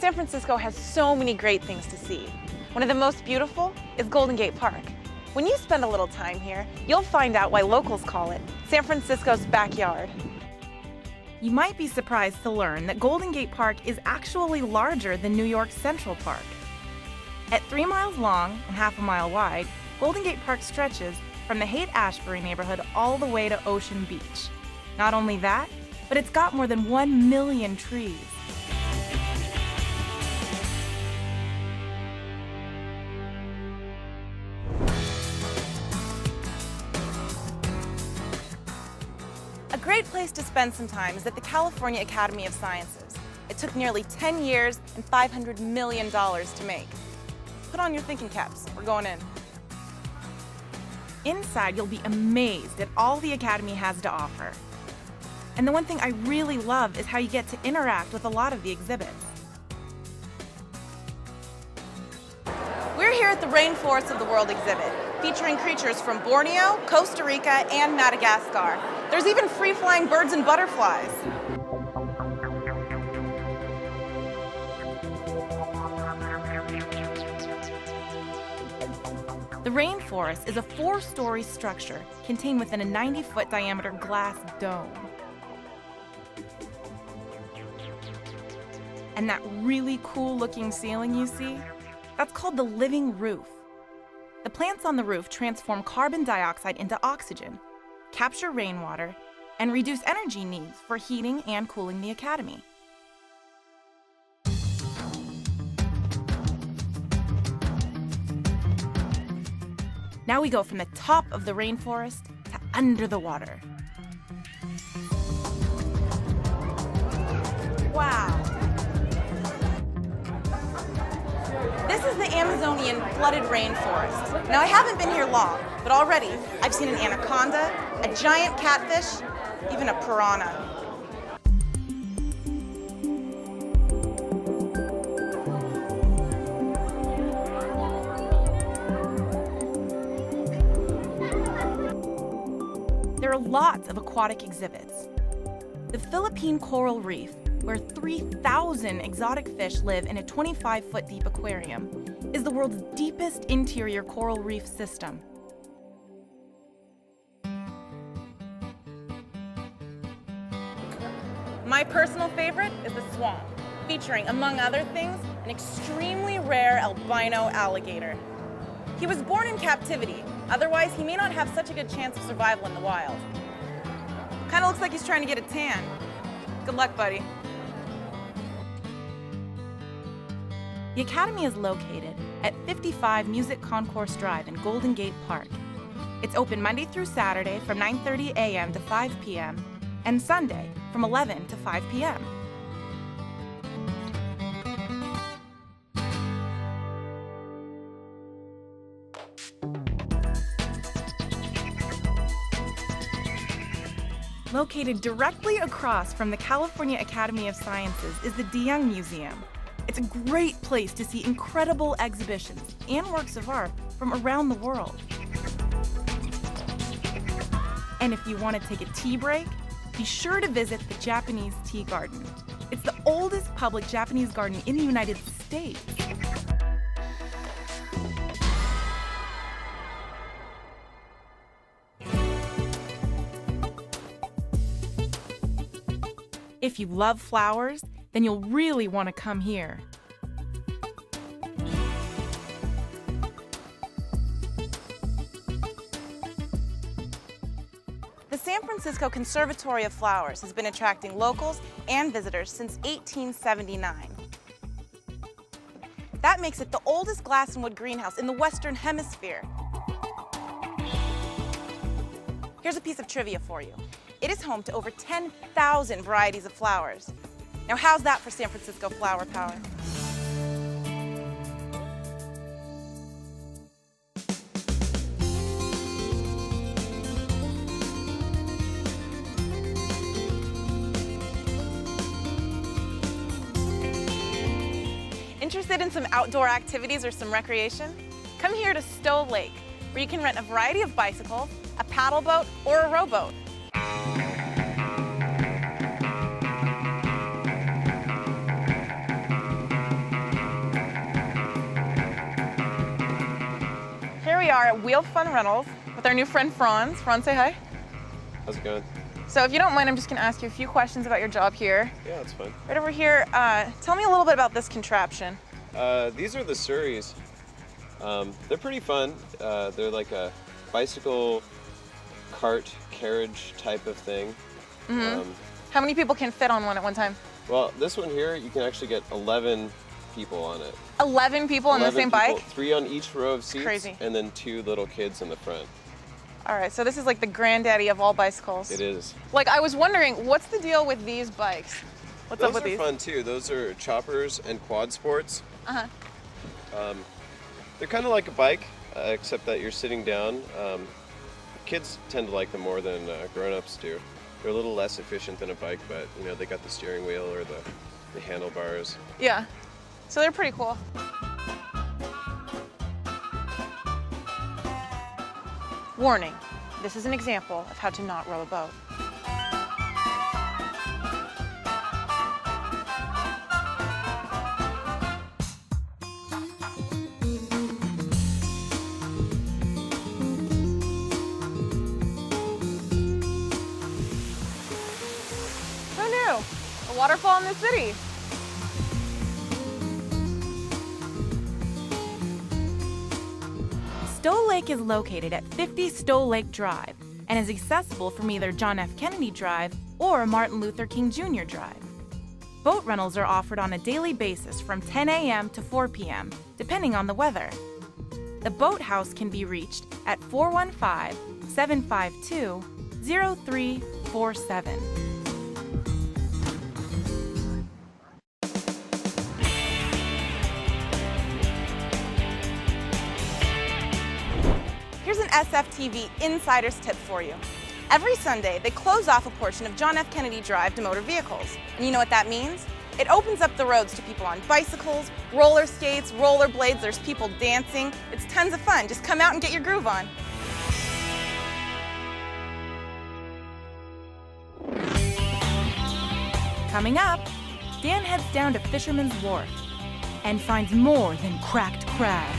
San Francisco has so many great things to see. One of the most beautiful is Golden Gate Park. When you spend a little time here, you'll find out why locals call it San Francisco's backyard. You might be surprised to learn that Golden Gate Park is actually larger than New York's Central Park. At 3 miles long and half a mile wide, Golden Gate Park stretches from the Haight-Ashbury neighborhood all the way to Ocean Beach. Not only that, but it's got more than 1 million trees. A great place to spend some time is at the California Academy of Sciences. It took nearly 10 years and $500 million to make. Put on your thinking caps, we're going in. Inside, you'll be amazed at all the Academy has to offer. And the one thing I really love is how you get to interact with a lot of the exhibits. We're here at the Rainforests of the World exhibit, featuring creatures from Borneo, Costa Rica, and Madagascar. There's even free-flying birds and butterflies. The rainforest is a 4-story structure contained within a 90-foot diameter glass dome. And that really cool-looking ceiling you see, that's called the living roof. The plants on the roof transform carbon dioxide into oxygen, capture rainwater, and reduce energy needs for heating and cooling the Academy. Now we go from the top of the rainforest to under the water. Wow. This is the Amazonian flooded rainforest. Now I haven't been here long, but already I've seen an anaconda, a giant catfish, even a piranha. There are lots of aquatic exhibits. The Philippine Coral Reef, where 3,000 exotic fish live in a 25-foot deep aquarium, is the world's deepest interior coral reef system. My personal favorite is the swamp, featuring, among other things, an extremely rare albino alligator. He was born in captivity, otherwise he may not have such a good chance of survival in the wild. Kinda looks like he's trying to get a tan. Good luck, buddy. The Academy is located at 55 Music Concourse Drive in Golden Gate Park. It's open Monday through Saturday from 9:30 a.m. to 5 p.m. and Sunday from 11 to 5 p.m. Located directly across from the California Academy of Sciences is the DeYoung Museum. It's a great place to see incredible exhibitions and works of art from around the world. And if you want to take a tea break, be sure to visit the Japanese Tea Garden. It's the oldest public Japanese garden in the United States. If you love flowers, then you'll really want to come here. The San Francisco Conservatory of Flowers has been attracting locals and visitors since 1879. That makes it the oldest glass and wood greenhouse in the Western Hemisphere. Here's a piece of trivia for you. It is home to over 10,000 varieties of flowers. Now, how's that for San Francisco flower power? Interested in some outdoor activities or some recreation? Come here to Stowe Lake, where you can rent a variety of bicycles, a paddle boat, or a rowboat. we are at Wheel Fun Rentals with our new friend Franz. Franz, say hi. How's it going? So if you don't mind, I'm just going to ask you a few questions about your job here. Yeah, that's fine. Right over here, tell me a little bit about this contraption. These are the Surreys. They're pretty fun. They're like a bicycle cart carriage type of thing. How many people can fit on one at one time? Well, this one here, you can actually get 11 people on it. 11 people on the same bike? 3 on each row of seats, Crazy. And then 2 little kids in the front. All right, so this is like the granddaddy of all bicycles. It is. Like, I was wondering, what's the deal with these bikes? What's up with these? Those are fun too. Those are choppers and quad sports. They're kind of like a bike, except that you're sitting down. Kids tend to like them more than grown-ups do. They're a little less efficient than a bike, but you know, they got the steering wheel or the handlebars. Yeah, so they're pretty cool. Warning, this is an example of how to not row a boat. Who knew? A waterfall in the city. Stowe Lake is located at 50 Stowe Lake Drive and is accessible from either John F. Kennedy Drive or Martin Luther King Jr. Drive. Boat rentals are offered on a daily basis from 10 a.m. to 4 p.m., depending on the weather. The boathouse can be reached at 415-752-0347. Here's an SFTV insider's tip for you. Every Sunday, they close off a portion of John F. Kennedy Drive to motor vehicles. And you know what that means? It opens up the roads to people on bicycles, roller skates, rollerblades, there's people dancing. It's tons of fun. Just come out and get your groove on. Coming up, Dan heads down to Fisherman's Wharf and finds more than cracked crab.